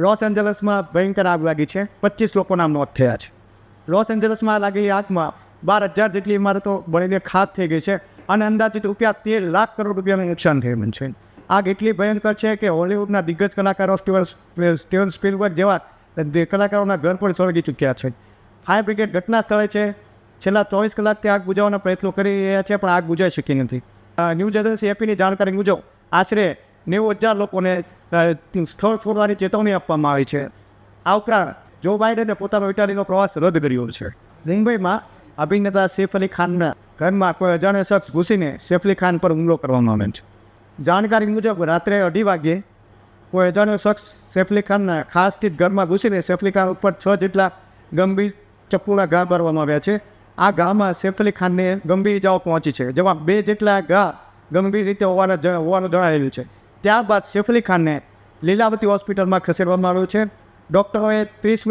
Loss એન્જલસમાં ભયંકર આગ લાગી છે, 25 લોકોના મોત થયા છે. લોસ એન્જલસમાં લાગેલી આગમાં 12,000 જેટલી ઇમારતો બળીને ખાક થઈ ગઈ છે અને અંદાજિત ₹13 લાખ કરોડ રૂપિયાનું નુકસાન થયું છે. આગ એટલી ભયંકર છે કે હોલિવૂડના દિગ્ગજ કલાકારો સ્ટીવન સ્પીલબર્ગ જેવા કલાકારોના ઘર પણ સળગી ચૂક્યા છે. ફાયર બ્રિગેડ ઘટના સ્થળે છે. છેલ્લા 24 કલાકથી આગ બુઝાવવાના પ્રયત્નો કરી રહ્યા છે, પણ આગ બુઝાઈ શકી નથી. ન્યૂઝ એજન્સી એપીની જાણકારી મુજબ આશરે 90,000 લોકોને સ્થળ છોડવાની ચેતવણી આપવામાં આવી છે. આ ઉપરાંત જો બાઇડને પોતાનો ઇટાલીનો પ્રવાસ રદ કર્યો છે. મુંબઈમાં અભિનેતા સૈફ અલી ખાનના ઘરમાં કોઈ અજાણ્યા શખ્સ ઘૂસીને સૈફ અલી ખાન પર હુમલો કરવામાં આવે છે. જાણકારી મુજબ રાત્રે 2:30 વાગ્યે કોઈ અજાણ્યો શખ્સ સૈફ અલી ખાનના ખાસ સ્થિત ઘરમાં ઘૂસીને સૈફ અલી ખાન ઉપર 6 જેટલા ગંભીર ચપ્પુના ઘા મારવામાં આવ્યા છે. આ ઘામાં સૈફ અલી ખાનને ગંભીર ઇજાઓ પહોંચી છે, જેમાં 2 જેટલા ઘા ગંભીર રીતે હોવાનું જણાવેલું છે. ત્યારબાદ સૈફ અલી ખાનને લીલાવતી હોસ્પિટલમાં ખસેડવામાં આવ્યો છે. ડૉક્ટરોએ 30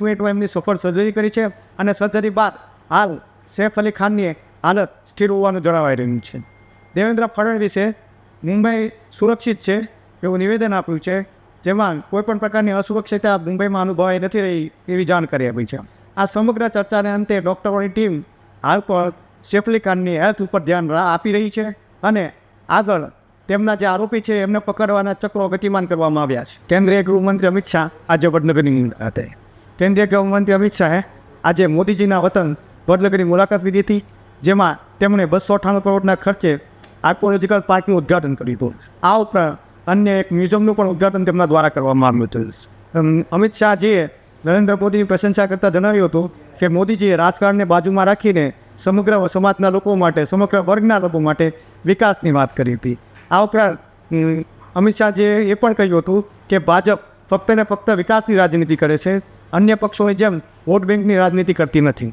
મિનિટમાં એમની સફળ સર્જરી કરી છે અને સર્જરી બાદ હાલ સૈફ અલી ખાનની હાલત સ્થિર હોવાનું જણાવાઈ રહ્યું છે. દેવેન્દ્ર ફડણવીસે મુંબઈ સુરક્ષિત છે એવું નિવેદન આપ્યું છે, જેમાં કોઈપણ પ્રકારની અસુરક્ષિતતા મુંબઈમાં અનુભવાઈ નથી રહી એવી જાણકારી આપી છે. આ સમગ્ર ચર્ચાને અંતે ડૉક્ટરોની ટીમ હાલ પણ સૈફ અલી ખાનની હેલ્થ ઉપર ધ્યાન આપી રહી છે અને આગળ તેમના જે આરોપી છે એમને પકડવાના ચક્રો ગતિમાન કરવામાં આવ્યા છે. કેન્દ્રીય ગૃહમંત્રી અમિત શાહ આજે વડનગરની મુલાકાતે. કેન્દ્રીય ગૃહમંત્રી અમિત શાહે આજે મોદીજીના વતન વડનગરની મુલાકાત લીધી હતી, જેમાં તેમણે 298 કરોડના ખર્ચે આર્કોલોજીકલ પાર્કનું ઉદ્ઘાટન કર્યું હતું. આ ઉપરાંત અન્ય એક મ્યુઝિયમનું પણ ઉદ્ઘાટન તેમના દ્વારા કરવામાં આવ્યું હતું. અમિત શાહજીએ નરેન્દ્ર મોદીની પ્રશંસા કરતાં જણાવ્યું હતું કે મોદીજીએ રાજકારણને બાજુમાં રાખીને સમગ્ર સમાજના લોકો માટે, સમગ્ર વર્ગના લોકો માટે વિકાસની વાત કરી હતી. આ ઉપરાંત અમિત શાહજીએ એ પણ કહ્યું હતું કે ભાજપ ફક્ત ને ફક્ત વિકાસની રાજનીતિ કરે છે, અન્ય પક્ષોની જેમ વોટ બેંકની રાજનીતિ કરતી નથી.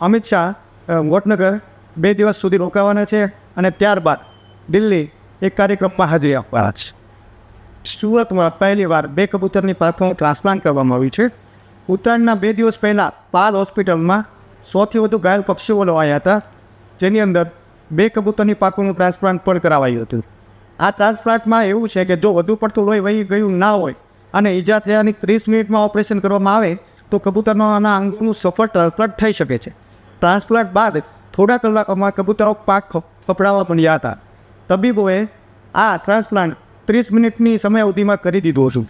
અમિત શાહ વડનગર 2 દિવસ સુધી રોકાવાના છે અને ત્યારબાદ દિલ્હી એક કાર્યક્રમમાં હાજરી આપવાના છે. સુરતમાં પહેલીવાર 2 કબૂતરની પાંખોનું ટ્રાન્સપ્લાન્ટ કરવામાં આવ્યું છે. ઉત્તરાયણના 2 દિવસ પહેલાં પાલ હોસ્પિટલમાં 100થી વધુ ઘાયલ પક્ષીઓ લવાયા હતા, જેની અંદર 2 કબૂતરની પાંખોનું ટ્રાન્સપ્લાન્ટ પણ કરાવાયું હતું. આ ટ્રાન્સપ્લાન્ટમાં એવું છે કે જો વધુ પડતું લોહી વહી ગયું ના હોય અને ઈજા થયાની 30 મિનિટમાં ઓપરેશન કરવામાં આવે તો કબૂતરોના અંગોનું સફળ ટ્રાન્સપ્લાન્ટ થઈ શકે છે. ટ્રાન્સપ્લાન્ટ બાદ થોડા કલાકોમાં કબૂતરો પાંખ ફફડાવા માંડ્યા હતા. તબીબોએ આ ટ્રાન્સપ્લાન્ટ 30 મિનિટની સમયાવધિમાં કરી દીધું હતું.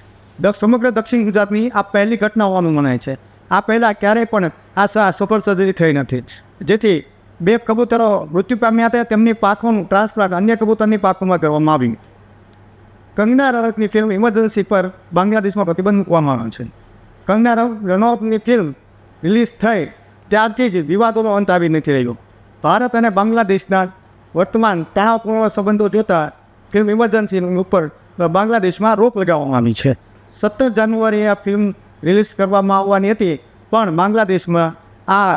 સમગ્ર દક્ષિણ ગુજરાતની આ પહેલી ઘટના હોવાનું મનાય છે. આ પહેલાં ક્યારેય પણ આ સફળ સર્જરી થઈ નથી, જેથી 2 કબૂતરો મૃત્યુ પામ્યા હતા. તેમની પાંખોનું ટ્રાન્સપ્લાન્ટ અન્ય કબૂતરની પાંખોમાં કરવામાં આવ્યું. કંગના રનૌતની ફિલ્મ ઇમરજન્સી પર બાંગ્લાદેશમાં પ્રતિબંધ મૂકવામાં આવ્યો છે. કંગના રનૌતની ફિલ્મ રિલીઝ થઈ ત્યારથી જ વિવાદોનો અંત આવી નથી રહ્યો. ભારત અને બાંગ્લાદેશના વર્તમાન તણાવપૂર્ણ સંબંધો જોતા ફિલ્મ ઇમરજન્સી ઉપર બાંગ્લાદેશમાં રોક લગાવવામાં આવી છે. 17 જાન્યુઆરીએ આ ફિલ્મ રિલીઝ કરવામાં આવવાની હતી, પણ બાંગ્લાદેશમાં આ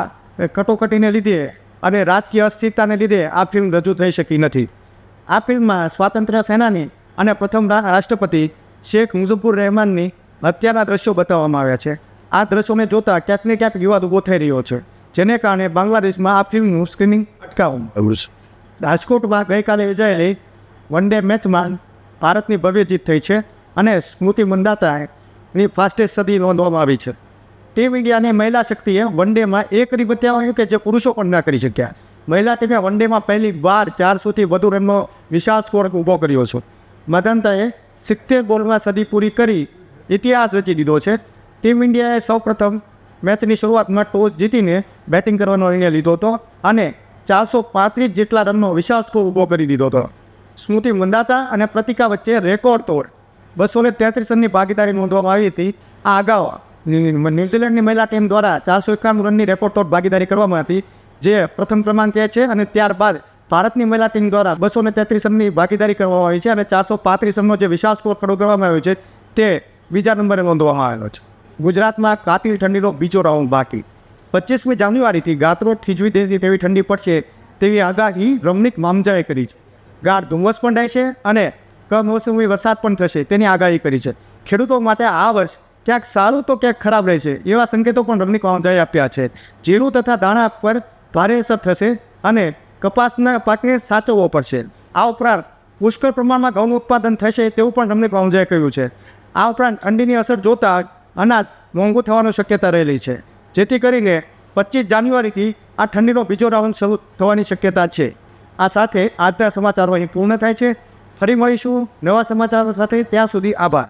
કટોકટીને લીધે અને રાજકીય અસ્થિરતાને લીધે આ ફિલ્મ રજૂ થઈ શકી નથી. આ ફિલ્મમાં સ્વાતંત્ર્ય સેનાની અને પ્રથમ રાષ્ટ્રપતિ શેખ મુઝફ્ફર રહેમાનની હત્યાના દ્રશ્યો બતાવવામાં આવ્યા છે. આ દ્રશ્યોને જોતાં ક્યાંક ને ક્યાંક વિવાદ ઊભો થઈ રહ્યો છે, જેને કારણે બાંગ્લાદેશમાં આ ફિલ્મનું સ્ક્રીનિંગ અટકાવવામાં આવ્યું છે. રાજકોટમાં ગઈકાલે યોજાયેલી વન ડે મેચમાં ભારતની ભવ્ય જીત થઈ છે અને સ્મૃતિ મંદાતાની ફાસ્ટેસ્ટ સદી નોંધવામાં આવી છે. ટીમ ઇન્ડિયાની મહિલા શક્તિએ વન ડેમાં એ કરી બતાવ્યું કે જે પુરુષો પણ ના કરી શક્યા. મહિલા ટીમે વન ડેમાં પહેલી વાર 400થી વધુ રનનો વિશાળ સ્કોર ઊભો કર્યો છે. મંદાતાએ 70 બોલમાં સદી પૂરી કરી ઇતિહાસ રચી દીધો છે. ટીમ ઇન્ડિયાએ સૌપ્રથમ મેચની શરૂઆતમાં ટોસ જીતીને બેટિંગ કરવાનો નિર્ણય લીધો હતો અને 435 જેટલા રનનો વિશાળ સ્કોર ઊભો કરી દીધો હતો. સ્મૃતિ મંદાતા અને પ્રતિકા વચ્ચે રેકોર્ડ તોડ 233 રનની ભાગીદારી નોંધવામાં આવી હતી. આ અગાઉ ન્યૂઝીલેન્ડની મહિલા ટીમ દ્વારા 491 રનની રેકોર્ડ તોડ ભાગીદારી કરવામાં હતી, જે પ્રથમ ક્રમાંકે છે, અને ત્યારબાદ ભારતની મહિલા ટીમ દ્વારા 233 રનની ભાગીદારી કરવામાં આવી છે અને 435 રનનો જે વિશાળ સ્કોર ખડો કરવામાં આવ્યો છે તે બીજા નંબરે નોંધવામાં આવેલો છે. ગુજરાતમાં કાતિલ ઠંડીનો બીજો રાઉન્ડ બાકી. 25મી જાન્યુઆરીથી ગાત્રોડ થીજવી દેતી તેવી ઠંડી પડશે તેવી આગાહી રમણીક મામજાએ કરી છે. ગાઢ ધુમ્મસ પણ રહેશે અને કમોસમી વરસાદ પણ થશે તેની આગાહી કરી છે. ખેડૂતો માટે આ વર્ષ ક્યાંક સારું તો ક્યાંક ખરાબ રહેશે એવા સંકેતો પણ રમણીક મામજાએ આપ્યા છે. જીરું તથા દાણા પર ભારે અસર થશે અને કપાસના પાકને સાચવવો પડશે. આ ઉપરાંત પુષ્કળ પ્રમાણમાં ઘઉંનું ઉત્પાદન થશે તેવું પણ રમણીક મામજાએ કહ્યું છે. આ ઉપરાંત ઠંડીની અસર જોતાં અનાજ મોંઘું થવાની શક્યતા રહેલી છે, જેથી કરીને 25 જાન્યુઆરીથી આ ઠંડીનો બીજો રાઉન્ડ શરૂ થવાની શક્યતા છે. આ સાથે આજના સમાચારો અહીં પૂર્ણ થાય છે. ફરી મળીશું નવા સમાચારો સાથે. ત્યાં સુધી આભાર.